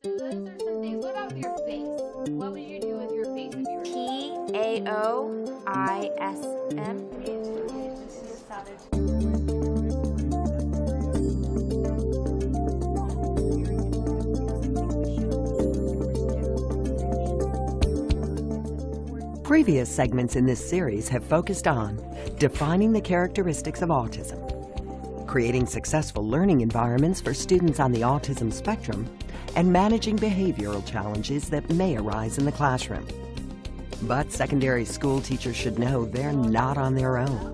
Those are some things. What about with your face? What would you do with your face if you were PAOISM. Previous segments in this series have focused on defining the characteristics of autism, creating successful learning environments for students on the autism spectrum, and managing behavioral challenges that may arise in the classroom. But secondary school teachers should know they're not on their own.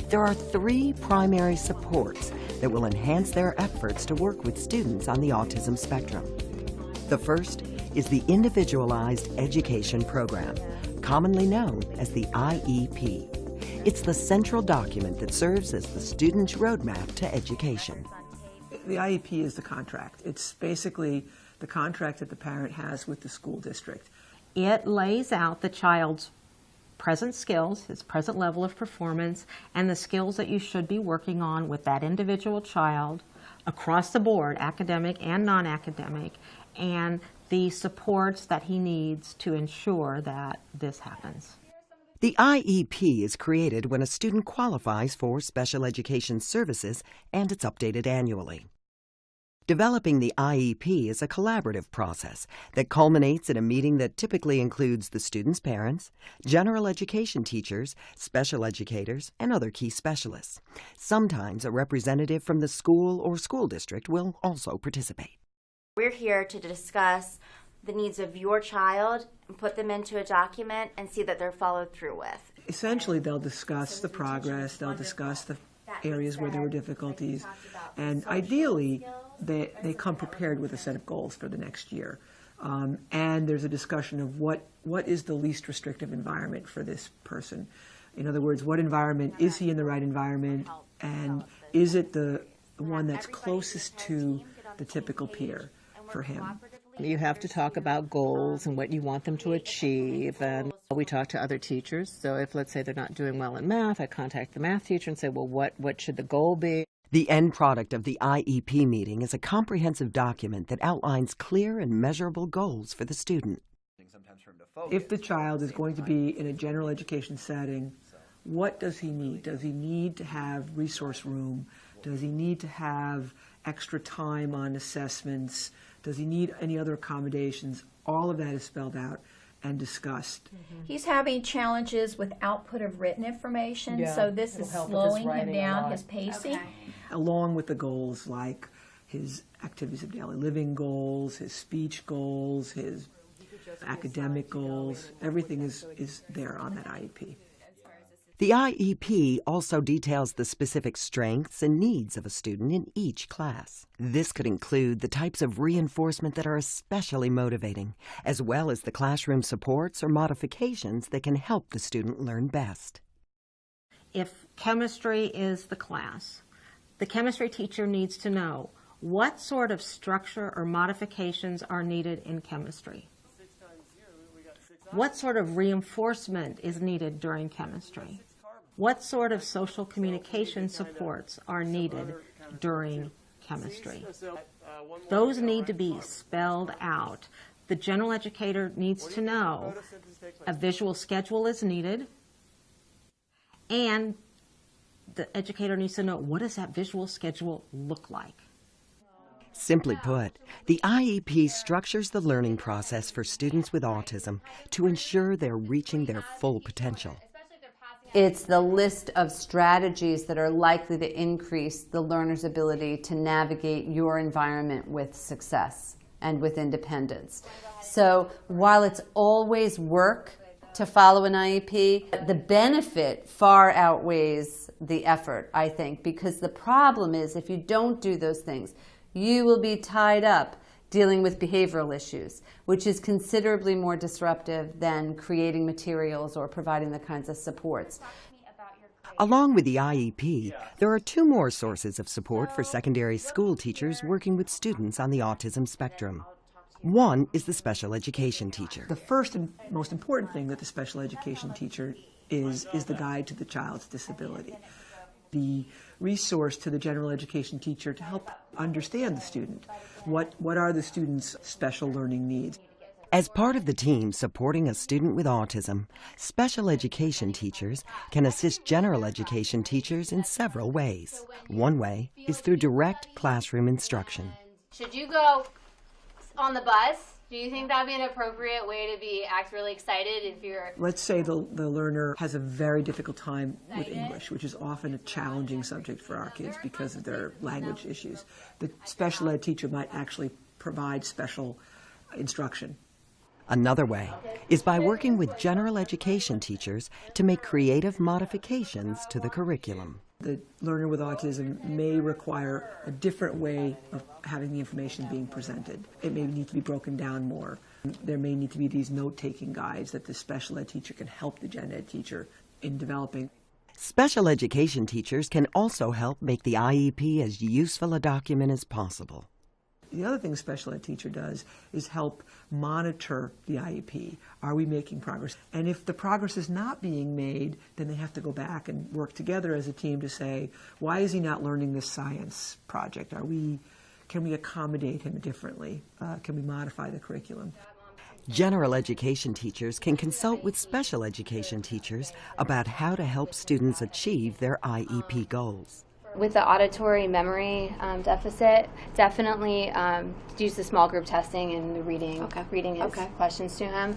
There are 3 primary supports that will enhance their efforts to work with students on the autism spectrum. The first is the Individualized Education Program, commonly known as the IEP. It's the central document that serves as the student's roadmap to education. The IEP is the contract. It's basically the contract that the parent has with the school district. It lays out the child's present skills, his present level of performance, and the skills that you should be working on with that individual child across the board, academic and non-academic, and the supports that he needs to ensure that this happens. The IEP is created when a student qualifies for special education services, and it's updated annually. Developing the IEP is a collaborative process that culminates in a meeting that typically includes the student's parents, general education teachers, special educators, and other key specialists. Sometimes a representative from the school or school district will also participate. We're here to discuss the needs of your child and put them into a document and see that they're followed through with. Essentially, they'll discuss the progress, they'll discuss the areas where there were difficulties, and ideally, they come prepared with a set of goals for the next year. And there's a discussion of what is the least restrictive environment for this person. In other words, what environment, is he in the right environment, and is it the one that's closest to the typical peer for him? You have to talk about goals and what you want them to achieve, and we talk to other teachers. So if, let's say, they're not doing well in math, I contact the math teacher and say, well, what should the goal be? The end product of the IEP meeting is a comprehensive document that outlines clear and measurable goals for the student. If the child is going to be in a general education setting, what does he need? Does he need to have resource room? Does he need to have extra time on assessments? Does he need any other accommodations? All of that is spelled out and discussed. He's having challenges with output of written information, so this is slowing him down, his pacing. Okay. Along with the goals like his activities of daily living goals, his speech goals, his academic goals, everything is there on that IEP. The IEP also details the specific strengths and needs of a student in each class. This could include the types of reinforcement that are especially motivating, as well as the classroom supports or modifications that can help the student learn best. If chemistry is the class, the chemistry teacher needs to know what sort of structure or modifications are needed in chemistry. What sort of reinforcement is needed during chemistry? What sort of social communication supports are needed during chemistry? Those need to be spelled out. The general educator needs to know a visual schedule is needed, and the educator needs to know, what does that visual schedule look like? Simply put, the IEP structures the learning process for students with autism to ensure they're reaching their full potential. It's the list of strategies that are likely to increase the learner's ability to navigate your environment with success and with independence. So while it's always work to follow an IEP, the benefit far outweighs the effort, I think, because the problem is if you don't do those things, you will be tied up dealing with behavioral issues, which is considerably more disruptive than creating materials or providing the kinds of supports. Along with the IEP, there are 2 more sources of support for secondary school teachers working with students on the autism spectrum. One is the special education teacher. The first and most important thing that the special education teacher is the guide to the child's disability. the resource to the general education teacher to help understand the student. What are the student's special learning needs? As part of the team supporting a student with autism, special education teachers can assist general education teachers in several ways. One way is through direct classroom instruction. Should you go on the bus? Do you think that would be an appropriate way to act really excited if you're... Let's say the learner has a very difficult time with English, which is often a challenging subject for our kids because of their language issues. The special ed teacher might actually provide special instruction. Another way is by working with general education teachers to make creative modifications to the curriculum. The learner with autism may require a different way of having the information being presented. It may need to be broken down more. There may need to be these note-taking guides that the special ed teacher can help the gen ed teacher in developing. Special education teachers can also help make the IEP as useful a document as possible. The other thing a special ed teacher does is help monitor the IEP. Are we making progress? And if the progress is not being made, then they have to go back and work together as a team to say, why is he not learning this science project? Can we accommodate him differently? Can we modify the curriculum? General education teachers can consult with special education teachers about how to help students achieve their IEP goals. With the auditory memory deficit, definitely use the small group testing and the reading his questions to him.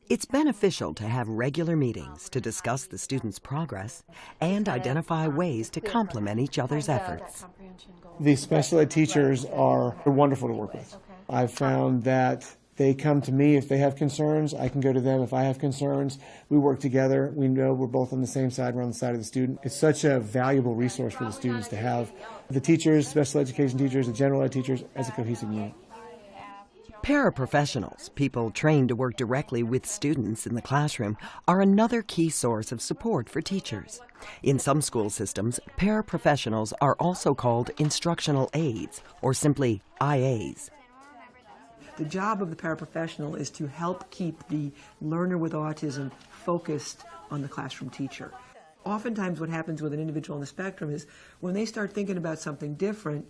It's beneficial to have regular meetings to discuss the student's progress and identify ways to complement each other's efforts. The special ed teachers are wonderful to work with. I've found that they come to me if they have concerns. I can go to them if I have concerns. We work together. We know we're both on the same side. We're on the side of the student. It's such a valuable resource for the students to have the teachers, special education teachers, the general ed teachers as a cohesive unit. Paraprofessionals, people trained to work directly with students in the classroom, are another key source of support for teachers. In some school systems, paraprofessionals are also called instructional aides, or simply IAs. The job of the paraprofessional is to help keep the learner with autism focused on the classroom teacher. Oftentimes what happens with an individual on the spectrum is when they start thinking about something different,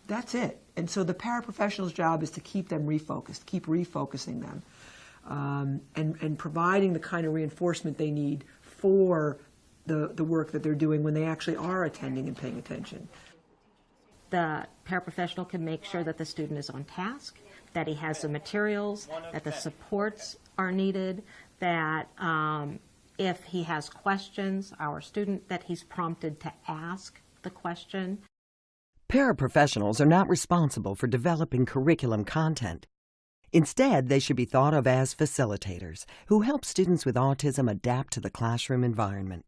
that's it. And so the paraprofessional's job is to keep them refocused, keep refocusing them, and providing the kind of reinforcement they need for the work that they're doing when they actually are attending and paying attention. The paraprofessional can make sure that the student is on task, that he has the materials, that the supports are needed, that if he has questions, our student, that he's prompted to ask the question. Paraprofessionals are not responsible for developing curriculum content. Instead, they should be thought of as facilitators who help students with autism adapt to the classroom environment.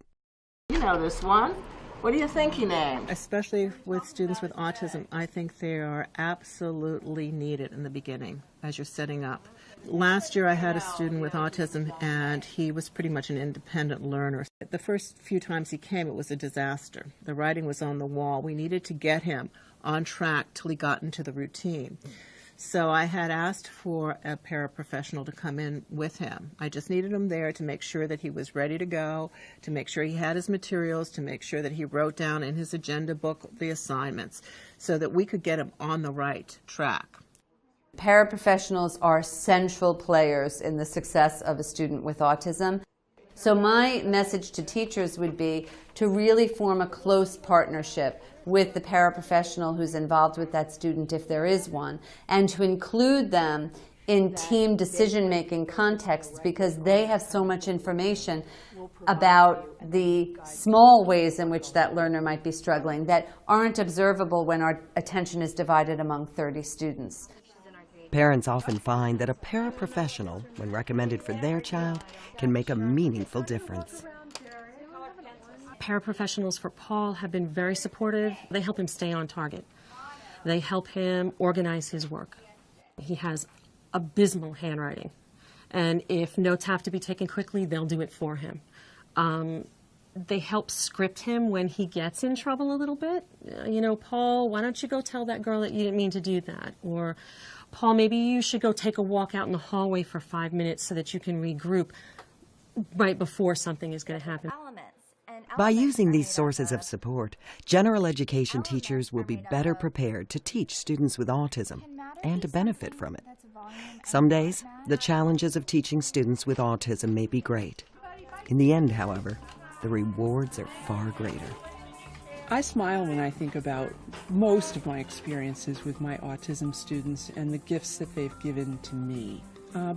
You know this one. What do you think he named? Especially with students with autism, I think they are absolutely needed in the beginning as you're setting up. Last year I had a student with autism and he was pretty much an independent learner. The first few times he came, it was a disaster. The writing was on the wall. We needed to get him on track till he got into the routine. So I had asked for a paraprofessional to come in with him. I just needed him there to make sure that he was ready to go, to make sure he had his materials, to make sure that he wrote down in his agenda book the assignments, so that we could get him on the right track. Paraprofessionals are central players in the success of a student with autism. So my message to teachers would be to really form a close partnership with the paraprofessional who's involved with that student, if there is one, and to include them in team decision-making contexts because they have so much information about the small ways in which that learner might be struggling that aren't observable when our attention is divided among 30 students. Parents often find that a paraprofessional, when recommended for their child, can make a meaningful difference. Paraprofessionals for Paul have been very supportive. They help him stay on target. They help him organize his work. He has abysmal handwriting, and if notes have to be taken quickly, they'll do it for him. They help script him when he gets in trouble a little bit. You know, Paul, why don't you go tell that girl that you didn't mean to do that? Or, Paul, maybe you should go take a walk out in the hallway for 5 minutes so that you can regroup right before something is going to happen. By using these sources of support, general education teachers will be better prepared to teach students with autism and to benefit from it. Some days, the challenges of teaching students with autism may be great. In the end, however, the rewards are far greater. I smile when I think about most of my experiences with my autism students and the gifts that they've given to me.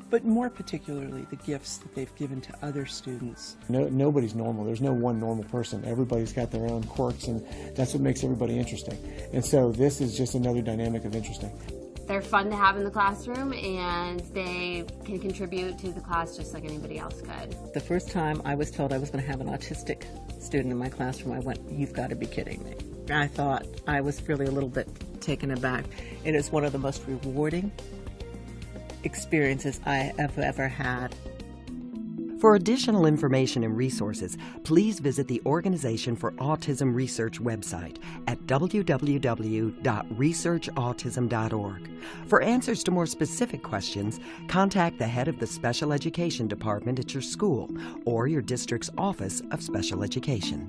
But more particularly, the gifts that they've given to other students. Nobody's normal. There's no one normal person. Everybody's got their own quirks, and that's what makes everybody interesting. And so this is just another dynamic of interesting. They're fun to have in the classroom, and they can contribute to the class just like anybody else could. The first time I was told I was going to have an autistic student in my classroom, I went, "You've got to be kidding me." I thought I was really a little bit taken aback. It is one of the most rewarding experiences I have ever had. For additional information and resources, please visit the Organization for Autism Research website at www.researchautism.org. For answers to more specific questions, contact the head of the Special Education Department at your school or your district's Office of Special Education.